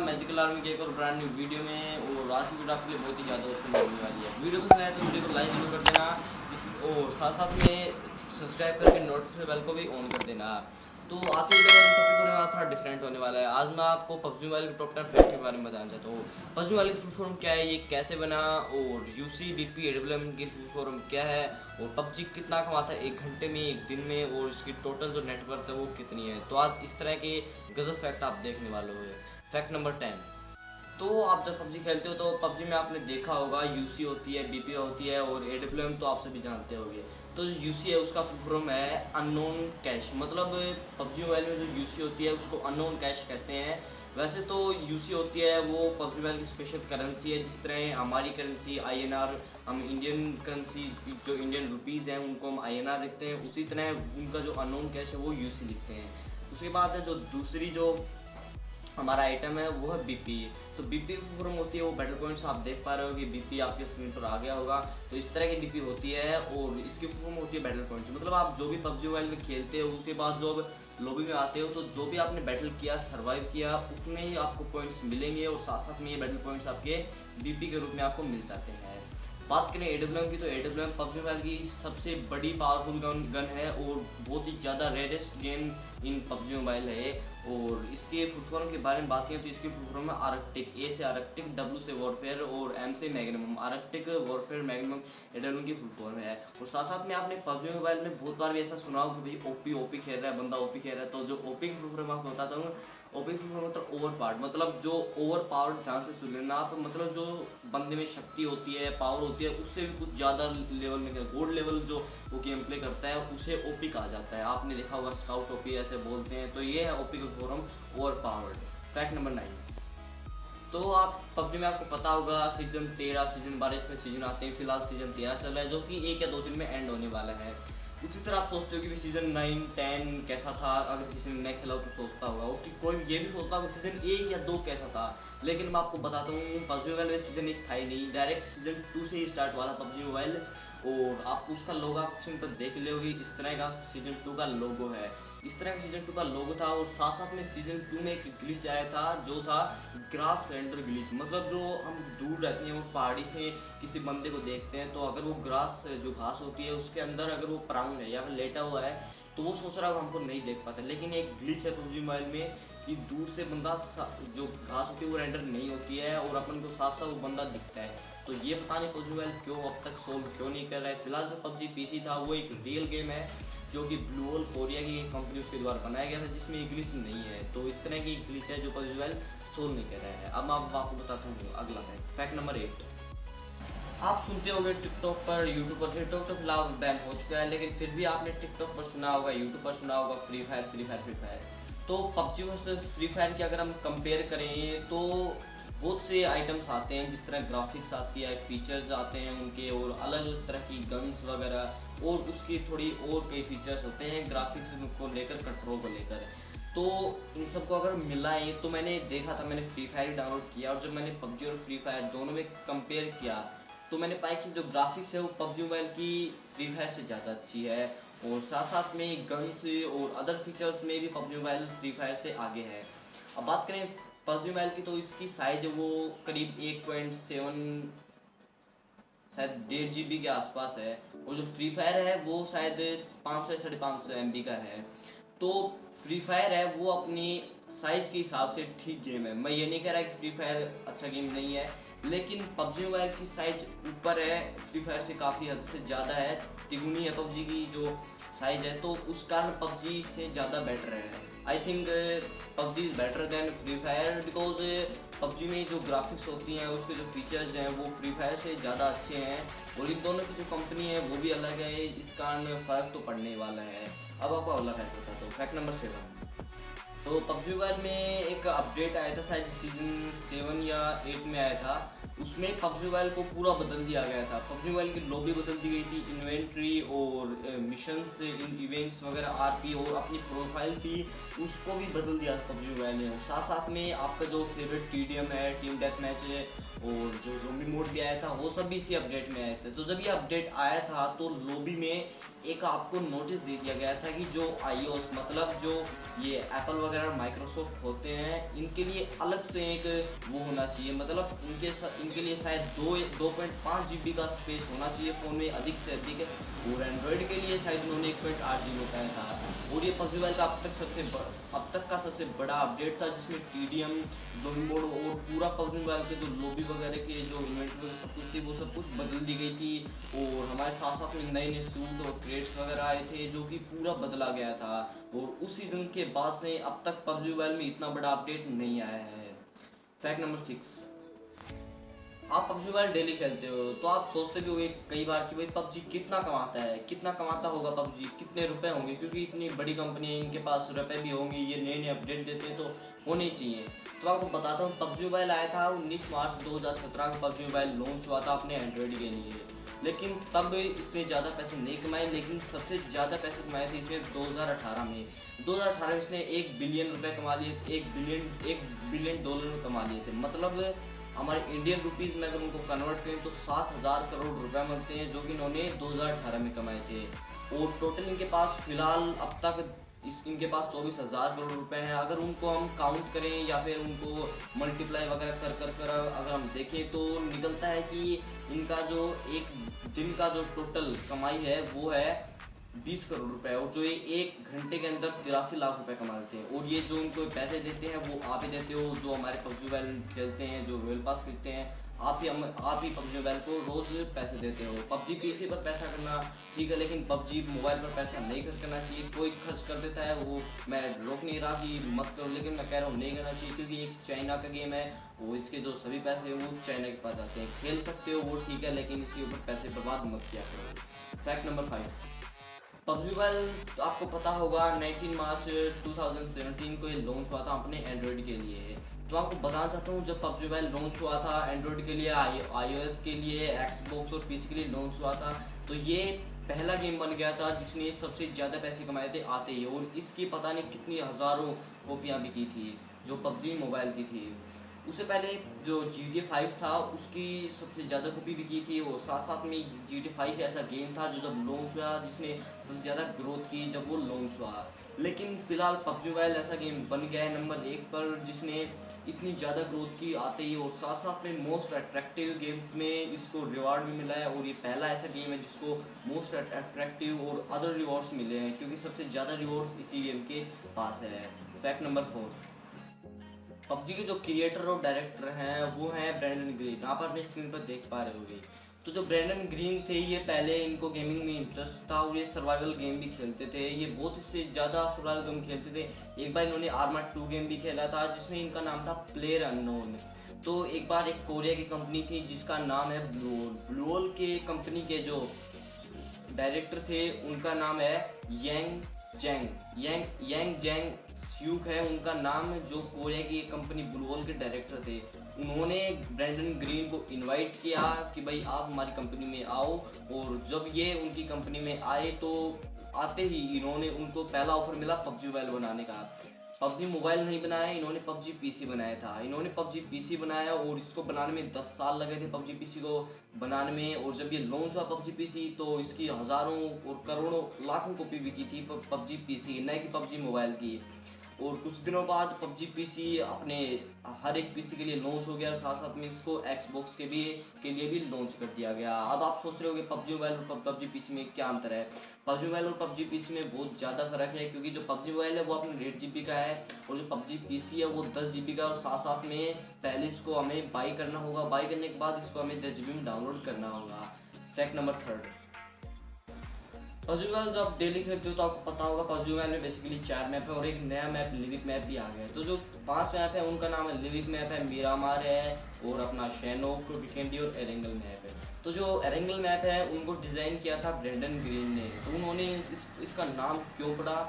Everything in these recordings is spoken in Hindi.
मैजिकल आर्मी के एक और ब्रांड न्यू वीडियो में। और आज की वीडियो आपके लिए बहुत ही ज़्यादा उसमें होने वाली है। वीडियो पसंद आए तो वीडियो को लाइक जरूर कर देना और साथ साथ में सब्सक्राइब करके नोटिफिकेशन बेल को भी ऑन कर देना। तो आज की वीडियो का टॉपिक होने वाला थोड़ा डिफरेंट होने वाला है। आज मैं आपको पबजी मोबाइल के टॉप 10 फैक्ट के बारे में बताना चाहता हूँ। पबजी मोबाइल की फुल फॉर्म क्या है, ये कैसे बना, और यूसी बीपी एडब्ल्यूएम की फुल फॉर्म क्या है, और पबजी कितना कमाता है एक घंटे में, एक दिन में, और इसकी टोटल जो नेटवर्थ है वो कितनी है। तो आज इस तरह के गजब फैक्ट आप देखने वाले हो। Fact number 10। तो आप जब पबजी खेलते हो तो पबजी में आपने देखा होगा यूसी होती है, बीपी होती है, और एडब्ल्यूएम तो आप सभी जानते होंगे। तो यूसी है उसका फुल फॉर्म है अननोन कैश। मतलब पबजी मोबाइल में जो यूसी होती है उसको अननोन कैश कहते हैं। वैसे तो यूसी होती है वो पबजी मोबाइल की स्पेशल करेंसी है। जिस तरह हमारी करेंसी आईएनआर, हम इंडियन करेंसी जो इंडियन रुपीज़ हैं उनको हम आईएनआर लिखते हैं, उसी तरह उनका जो अननोन कैश है वो यूसी लिखते हैं। उसके बाद है जो दूसरी जो हमारा आइटम है वो है बीपी। तो बीपी फॉर्म होती है वो बैटल पॉइंट्स आप देख पा रहे हो कि बीपी आपके स्क्रीन पर आ गया होगा। तो इस तरह की बीपी होती है और इसकी फॉर्म होती है बैटल पॉइंट्स। मतलब आप जो भी पबजी मोबाइल में खेलते हो उसके बाद जो लॉबी में आते हो तो जो भी आपने बैटल किया, सर्वाइव किया, उतने ही आपको पॉइंट्स मिलेंगे। और साथ साथ में ये बैटल पॉइंट्स आपके बीपी के रूप में आपको मिल जाते हैं। बात करें एडब्ल्यूएम की तो एडब्ल्यूएम पबजी मोबाइल की सबसे बड़ी पावरफुल गन है और बहुत ही ज़्यादा rarest game in PUBG mobile है। और इसके फुल फॉर्म के बारे में बात करें तो इसकी फुल फॉर्म है आर्कटिक। ए से आर्कटिक, डब्ल्यू से वॉरफेयर और एम से मैग्निमम। आर्कटिक, वॉरफेयर, मैग्निमम एडब्ल्यूएम की फुल फॉर्म है। और साथ साथ में आपने पबजी मोबाइल में बहुत बार भी ऐसा सुना हो कि भाई ओपी खेल रहा है बंदा, ओपी खेल रहा है। तो जो ओपी की फुल फॉर्म आपको बताता हूँ। ओपी फुल फॉर्म मतलब ओवर पावर्ड, मतलब जो ओवर पावर्ड, ध्यान से सुन लेना आप, मतलब जो बंदे में शक्ति होती है, पावर होती है, उससे भी कुछ ज़्यादा लेवल में गोल्ड लेवल जो वो गेम प्ले करता है उसे ओपी कहा जाता है। आपने देखा होगा स्काउट ओपी ऐसे बोलते हैं। तो ये है ओपी का form over powered. Fact number 9। तो आप पबजी में आपको पता होगा सीजन 13, सीजन 12 से सीजन आते हैं। फिलहाल सीजन 13 चल रहा है जो कि 1 या 2 दिन में एंड होने वाला है। उसी तरह आप सोचते हो कि सीजन 9, 10 कैसा था। अगर किसी ने नहीं खेला हो तो सोचता होगा कि कोई ये भी सोचता होगा सीजन 1 या 2 कैसा था। लेकिन मैं आपको बताता हूँ पबजी मोबाइल में सीजन 1 था ही नहीं, डायरेक्ट सीजन 2 से ही स्टार्ट हुआ था पबजी मोबाइल। और आप उसका लोगो आप स्क्रीन पर देख लोगे, इस तरह का सीजन 2 का लोगो है। इस तरह का सीजन 2 का लोगो था। और साथ साथ में सीजन 2 में एक ग्लिच आया था जो था ग्रास रेंडर ग्लिच। मतलब जो हम दूर रहते हैं वो पहाड़ी से किसी बंदे को देखते हैं तो अगर वो ग्रास जो घास होती है उसके अंदर अगर वो प्राउन है या फिर लेटा हुआ है तो वो सोच रहा है हमको नहीं देख पाता। लेकिन एक ग्लिच है पबजी मोबाइल में कि दूर से बंदा जो घास होती है वो रेंडर नहीं होती है और अपन को साफ साफ वो बंदा दिखता है। तो ये पता नहीं पबजी मोबाइल क्यों अब तक सोल्व क्यों नहीं कर रहा है। फिलहाल जो पबजी पीसी था वो एक रियल गेम है जो कि ब्लू होल कोरिया की एक कंपनी उसके द्वारा बनाया गया था जिसमें ग्लिच नहीं है। तो इस तरह की ग्लिच है जो पबजी मोबाइल सोल्व नहीं कर रहा है। अब मैं आपको बताता हूँ अगला फैक्ट। Fact number 8। आप सुनते होंगे टिकटॉक पर, यूट्यूब पर, टिकटॉक तो फिलहाल बैन हो चुका है लेकिन फिर भी आपने टिकटॉक पर सुना होगा, यूट्यूब पर सुना होगा फ्री फायर। तो पबजी वर्सेस फ्री फायर की अगर हम कंपेयर करें तो बहुत से आइटम्स आते हैं, जिस तरह ग्राफिक्स आती है, फीचर्स आते हैं उनके, और अलग अलग तरह की गन्स वगैरह, और उसकी थोड़ी और कई फीचर्स होते हैं ग्राफिक्स को लेकर, कंट्रोल को लेकर। तो इन सबको अगर मिलाएं तो मैंने देखा था, मैंने फ्री फायर डाउनलोड किया और जब मैंने पबजी और फ्री फायर दोनों में कंपेयर किया तो मैंने पाया कि जो ग्राफिक्स है वो पबजी मोबाइल की फ्री फायर से ज़्यादा अच्छी है। और साथ साथ में गन्स और अदर फीचर्स में भी पबजी मोबाइल फ्री फायर से आगे है। अब बात करें पबजी मोबाइल की तो इसकी साइज है वो करीब 1.7 शायद 1.5 GB के आसपास है। और जो फ्री फायर है वो शायद 500 या 550 MB का है। तो फ्री फायर है वो अपनी साइज के हिसाब से ठीक गेम है। मैं ये नहीं कह रहा कि फ्री फायर अच्छा गेम नहीं है, लेकिन पबजी मोबाइल की साइज ऊपर है, फ्री फायर से काफ़ी हद से ज़्यादा है, तिगुनी है पबजी की जो साइज है। तो उस कारण पबजी से ज़्यादा बेटर है। I think PUBG is better than free fire because PUBG में जो ग्राफिक्स होती हैं उसके जो फीचर्स हैं वो फ्री फायर से ज़्यादा अच्छे हैं। और इन दोनों की जो कंपनी है वो भी अलग है, इस कारण फ़र्क तो पड़ने वाला है। अब आपको अगला फैक्ट बताता हूँ। Fact number 7। तो पबजी मोबाइल में एक अपडेट आया था शायद सीजन 7 या 8 में आया था। उसमें पबजी मोबाइल को पूरा बदल दिया गया था। पबजी मोबाइल की लॉबी बदल दी गई थी, इन्वेंट्री और मिशंस, इवेंट्स वगैरह, आरपी और अपनी प्रोफाइल थी उसको भी बदल दिया था पबजी मोबाइल ने। और साथ साथ में आपका जो फेवरेट टीडीएम है, टीम डेथ मैच है, और जो ज़ोंबी मोड भी आया था वो सब भी इसी अपडेट में आए थे। तो जब ये अपडेट आया था तो लॉबी में एक आपको नोटिस दे दिया गया था कि जो iOS मतलब जो ये एप्पल वगैरह माइक्रोसॉफ्ट होते हैं इनके लिए अलग से एक वो होना चाहिए, मतलब इनके लिए शायद 2.5 GB का स्पेस होना चाहिए फ़ोन में अधिक से अधिक, और एंड्रॉयड के लिए शायद उन्होंने 1.8 GB बताया था। और ये पबजी मोबाइल का अब तक का सबसे बड़ा अपडेट था जिसमें TDM, ज़ोंबी मोड और पूरा पबजी मोबाइल के जो लॉबी वगैरह के जो इन्वेंटरी सब कुछ थी वो सब कुछ बदल दी गई थी। और हमारे साथ साथ में नए नए सूट और क्रेट्स वगैरह आए थे जो कि पूरा बदला गया था। और उस सीज़न के बाद से अब तक पबजी मोबाइल में इतना बड़ा अपडेट नहीं आया है। फैक्ट नंबर 6, आप पबजी मोबाइल डेली खेलते हो तो आप सोचते भी होंगे कई बार कि भाई पबजी कितना कमाता है, कितना कमाता होगा पबजी, कितने रुपए होंगे, क्योंकि इतनी बड़ी कंपनी है इनके पास रुपए भी होंगे, ये नए नए अपडेट देते हैं तो होने ही चाहिए। तो आपको बताता हूँ, पबजी मोबाइल आया था 19 मार्च 2017 को पबजी मोबाइल लॉन्च हुआ था अपने एंड्रॉयड के लिए, लेकिन तब इतने ज़्यादा पैसे नहीं कमाए, लेकिन सबसे ज़्यादा पैसे कमाए थे इसमें 2018 में। 2018 में इसने 1 बिलियन रुपए कमा लिए, 1 बिलियन डॉलर में कमा लिए थे। मतलब हमारे इंडियन रुपीज़ में अगर उनको कन्वर्ट करें तो 7,000 करोड़ रुपए मिलते हैं जो कि इन्होंने 2018 में कमाए थे। और टोटल इनके पास फिलहाल अब तक इनके पास 24,000 करोड़ रुपए हैं। अगर उनको हम काउंट करें या फिर उनको मल्टीप्लाई वगैरह कर अगर हम देखें तो निकलता है कि इनका जो एक दिन का जो टोटल कमाई है वो है 20 करोड़ रुपए, और जो ये 1 घंटे के अंदर 83 लाख रुपए कमा लेते हैं। और ये जो उनको पैसे देते हैं वो आप ही देते हो जो हमारे पबजी मोबाइल खेलते हैं, जो रॉयल पास खरीदते हैं, आप ही पबजी मोबाइल को रोज़ पैसे देते हो। पबजी पीसी पर पैसा करना ठीक है, लेकिन पबजी मोबाइल पर पैसा नहीं खर्च करना चाहिए। कोई खर्च कर देता है वो मैं रोक नहीं रहा कि मत करो, लेकिन मैं कह रहा हूँ नहीं करना चाहिए, क्योंकि एक चाइना का गेम है, वो इसके जो सभी पैसे हैं वो चाइना के पास आते हैं। खेल सकते हो वो ठीक है, लेकिन इसके ऊपर पैसे बर्बाद मत किया करो। फैक्ट नंबर 5, पबजी मोबाइल तो आपको पता होगा 19 मार्च 2017 को ये लॉन्च हुआ था अपने एंड्रॉयड के लिए। तो आपको बताना चाहता हूँ जब पबजी मोबाइल लॉन्च हुआ था एंड्रॉयड के लिए, iOS के लिए, एक्सबॉक्स और पीसी के लिए लॉन्च हुआ था, तो ये पहला गेम बन गया था जिसने सबसे ज़्यादा पैसे कमाए थे आते ही। और इसकी पता नहीं कितनी हज़ारों कॉपियाँ बिकी थी जो पबजी मोबाइल की थी। उससे पहले जो GTA 5 था उसकी सबसे ज़्यादा कॉपी भी की थी, और साथ साथ में GTA 5 ऐसा गेम था जो जब लॉन्च हुआ जिसने सबसे ज़्यादा ग्रोथ की जब वो लॉन्च हुआ। लेकिन फ़िलहाल पबजी मोबाइल ऐसा गेम बन गया है नंबर 1 पर जिसने इतनी ज़्यादा ग्रोथ की आते ही, और साथ साथ में मोस्ट अट्रैक्टिव गेम्स में इसको रिवार्ड भी मिला है। और ये पहला ऐसा गेम है जिसको मोस्ट अट्रैक्टिव और अदर रिवॉर्ड्स मिले हैं, क्योंकि सबसे ज़्यादा रिवॉर्ड्स इसी गेम के पास है। फैक्ट नंबर 4, पबजी के जो क्रिएटर और डायरेक्टर हैं वो हैं ब्रैंडन ग्रीन, आप अपनी स्क्रीन पर देख पा रहे होंगे। तो जो ब्रैंडन ग्रीन थे ये पहले इनको गेमिंग में इंटरेस्ट था और ये सर्वाइवल गेम भी खेलते थे, ये बहुत इससे ज़्यादा सर्वाइवल गेम खेलते थे। एक बार इन्होंने आर्मा 2 गेम भी खेला था जिसमें इनका नाम था प्लेयर अननोन। तो एक बार एक कोरिया की कंपनी थी जिसका नाम है ब्लूहोल के कंपनी के जो डायरेक्टर थे उनका नाम है यांग जैंग स्यूक है उनका नाम, जो कोरिया की कंपनी ब्लूहोल के डायरेक्टर थे। उन्होंने ब्रैंडन ग्रीन को इनवाइट किया कि भाई आप हमारी कंपनी में आओ, और जब ये उनकी कंपनी में आए तो आते ही इन्होंने उनको पहला ऑफर मिला पबजी मोबाइल बनाने का। पबजी मोबाइल नहीं बनाया इन्होंने, पबजी पीसी बनाया था। इन्होंने पबजी पीसी बनाया और इसको बनाने में 10 साल लगे थे पबजी पीसी को बनाने में। और जब ये लॉन्च हुआ पबजी पीसी तो इसकी हज़ारों और करोड़ों लाखों कॉपी बिकी थी पबजी पीसी, न कि पबजी मोबाइल की। और कुछ दिनों बाद पबजी पीसी अपने हर एक पीसी के लिए लॉन्च हो गया, और साथ साथ में इसको एक्सबॉक्स के लिए भी लॉन्च कर दिया गया। अब आप सोच रहे होगे पबजी मोबाइल और पबजी पीसी में क्या अंतर है। पबजी मोबाइल और पबजी पीसी में बहुत ज़्यादा फर्क है, क्योंकि जो पबजी मोबाइल है वो अपने 1.5 GB का है, और जो पबजी पीसी है वो 10 GB का है। और साथ साथ में पहले इसको हमें बाई करना होगा, बाई करने के बाद इसको हमें 10 GB में डाउनलोड करना होगा। फैक्ट नंबर 3, पबजी मोबाइल जब आप डेली खेलते हो तो आपको पता होगा पबजी मोबाइल में बेसिकली 4 मैप है और एक नया मैप लिविक मैप भी आ गया है। तो जो 5 मैप है उनका नाम है लिविक मैप है, मिरामार है, और अपना शेनोक, वीकेंडी और एरेंगल मैप है। तो जो एरेंगल मैप है उनको डिज़ाइन किया था ब्रैंडन ग्रीन ने। तो उन्होंने इसका नाम क्यों पड़ा,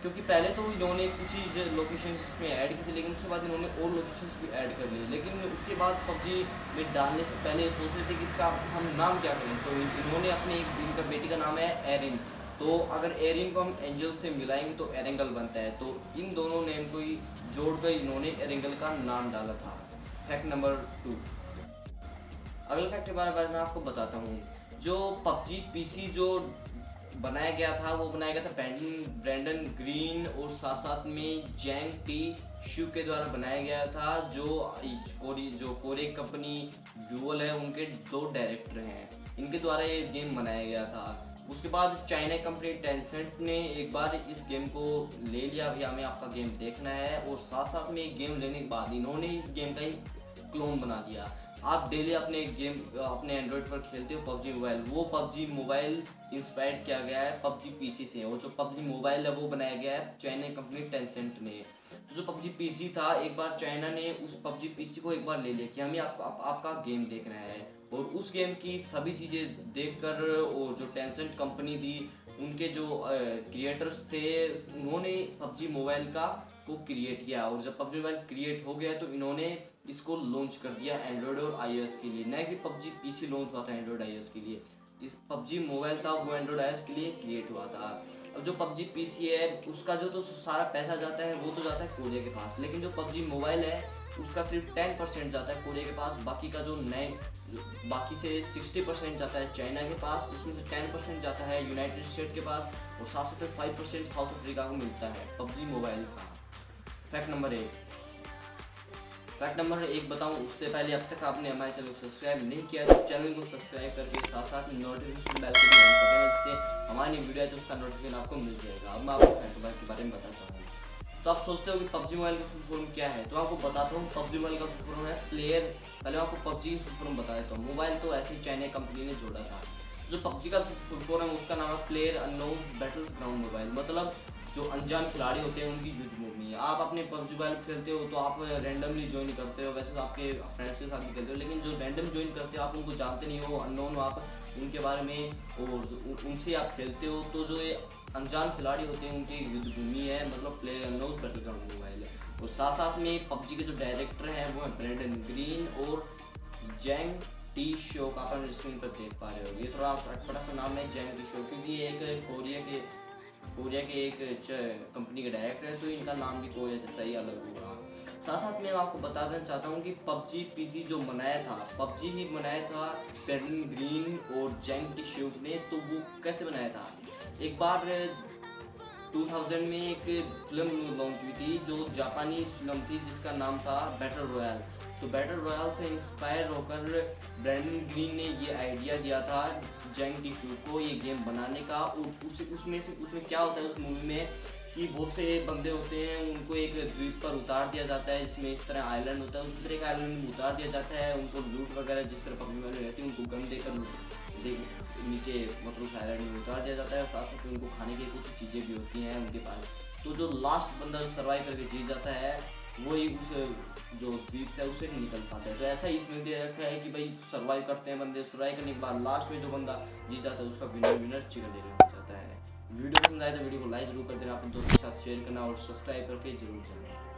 क्योंकि पहले तो इन्होंने कुछ ही लोकेशन इसमें ऐड की थी, लेकिन उसके बाद इन्होंने और लोकेशंस भी ऐड कर ली। लेकिन उसके बाद पबजी में डालने से पहले सोच रहे थे कि इसका हम नाम क्या करें। तो इन्होंने अपने इनका बेटी का नाम है एरिन, तो अगर एरिन को हम एंजल से मिलाएंगे तो एरेंगल बनता है। तो इन दोनों नेम को ही जोड़कर इन्होंने एरेंगल का नाम डाला था। फैक्ट नंबर 2, अगले फैक्ट के बारे में आपको बताता हूँ। जो पबजी पीसी जो बनाया गया था वो बनाया गया था ब्रैंडन ग्रीन और साथ साथ में जैंग टी शू के द्वारा बनाया गया था, जो कोरियन कंपनी ड्यूअल है उनके 2 डायरेक्टर हैं, इनके द्वारा ये गेम बनाया गया था। उसके बाद चाइना कंपनी टेंसेंट ने एक बार इस गेम को ले लिया, भैया हमें आपका गेम देखना है, और साथ साथ में गेम लेने के बाद इन्होंने इस गेम का ही क्लोन बना दिया। आप डेली अपने गेम अपने एंड्रॉयड पर खेलते हो पबजी मोबाइल, वो पबजी मोबाइल इंस्पायर्ड किया गया है पबजी पीसी से, और जो पबजी मोबाइल है वो बनाया गया है चाइना कंपनी टेंसेंट ने। तो जो पबजी पीसी था, एक बार चाइना ने उस पबजी पीसी को एक बार ले लिया कि हमें आपका गेम देखना है, और उस गेम की सभी चीज़ें देखकर और जो टेंसेंट कंपनी थी उनके जो क्रिएटर्स थे उन्होंने पबजी मोबाइल को क्रिएट किया, और जब पबजी मोबाइल क्रिएट हो गया तो इन्होंने इसको लॉन्च कर दिया एंड्रॉयड और आईओएस के लिए। न कि पबजी पीसी लॉन्च हुआ था एंड्रॉयड आईओएस के लिए, इस पबजी मोबाइल था वो एंड्रॉयड आईओएस के लिए क्रिएट हुआ था। अब जो पबजी पीसी है उसका जो तो सारा पैसा जाता है वो तो जाता है कोरिया के पास, लेकिन जो पबजी मोबाइल है उसका सिर्फ 10% जाता है कोरिया के पास, बाकी का जो बाकी से 60% जाता है चाइना के पास, उसमें से 10% जाता है यूनाइटेड स्टेट के पास, और साथ साथ 5% साउथ अफ्रीका को मिलता है पबजी मोबाइल का। फैक्ट नंबर 1 बताऊं उससे पहले अब तक आपने हमारे चैनल को सब्सक्राइब नहीं किया तो चैनल को सब्सक्राइब करके साथ साथ नोटिफिकेशन बेल को ऑन कर देना, जिससे हमारी वीडियो है तो उसका नोटिफिकेशन आपको मिल जाएगा। अब मैं आपको फैक्ट के बारे में बताता हूँ। तो आप सोचते हो कि पबजी मोबाइल का फुल फॉर्म क्या है, तो आपको बताता हूँ। पबजी मोबाइल का फुल फॉर्म है प्लेयर, पहले आपको पबजी फुल फॉर्म बता देता हूँ। मोबाइल तो ऐसे ही चाइना कंपनी ने जोड़ा था। जो पबजी का फुल फॉर्म है उसका नाम है player unknowns battles ground mobile, मतलब जो अनजान खिलाड़ी होते हैं उनकी युद्ध भूमि। आप अपने पबजी मोबाइल खेलते हो तो आप रैंडमली ज्वाइन करते हो, वैसे तो आपके फ्रेंड्स के साथ भी खेलते हो, लेकिन जो रैंडम ज्वाइन करते हो आप उनको जानते नहीं हो, अननोन हो आप उनके बारे में, और उनसे आप खेलते हो। तो जो ये अनजान खिलाड़ी होते हैं उनकी युद्ध भूमि है, मतलब player unknowns battle ground mobile है। और साथ साथ में पबजी के जो डायरेक्टर हैं वो है ब्रैंडन ग्रीन और जैंग टी शो, आप स्क्रीन पर देख पा रहे हो। ये थोड़ा अटपटा सा नाम है जैंग टी शो, क्योंकि ये एक कोरिया के एक कंपनी के डायरेक्टर है, तो इनका नाम भी कोई ऐसा ही अलग होगा। साथ साथ मैं आपको बता देना चाहता हूँ कि पबजी पीसी जो बनाया था, पबजी ही बनाया था ब्रैंडन ग्रीन और जैंग टी शो ने। तो वो कैसे बनाया था, एक बार 2000 में एक फिल्म लॉन्च हुई थी जो जापानी फिल्म थी जिसका नाम था बैटल रॉयल। तो बैटल रॉयल से इंस्पायर होकर ब्रैंडन ग्रीन ने ये आइडिया दिया था जैंग टी शू को ये गेम बनाने का। और उसमें क्या होता है उस मूवी में कि बहुत से बंदे होते हैं, उनको एक द्वीप पर उतार दिया जाता है जिसमें इस तरह आइलैंड होता है, उसी तरह का आइलैंड में उतार दिया जाता है, उनको लूट वगैरह जिस तरह पबजी में रहती है उनको गन देकर नीचे मतलब उस आइलैंड में उतार दिया जाता है। और साथ साथ उनको खाने की कुछ चीज़ें भी होती हैं उनके पास। तो जो लास्ट बंदा जो सर्वाइव करके जीत जाता है वही उस जो द्वीप है उसे निकल पाता है। तो ऐसा ही इसमें दे रखा है कि भाई सर्वाइव करते हैं बंदे, सर्वाइव करने के बाद लास्ट में जो बंदा जीत जाता है उसका विनर चिकन डिनर हो जाता है। वीडियो पसंद आए तो वीडियो को लाइक जरूर कर देना, अपने दोस्तों के साथ शेयर करना और सब्सक्राइब करके जरूर जाना।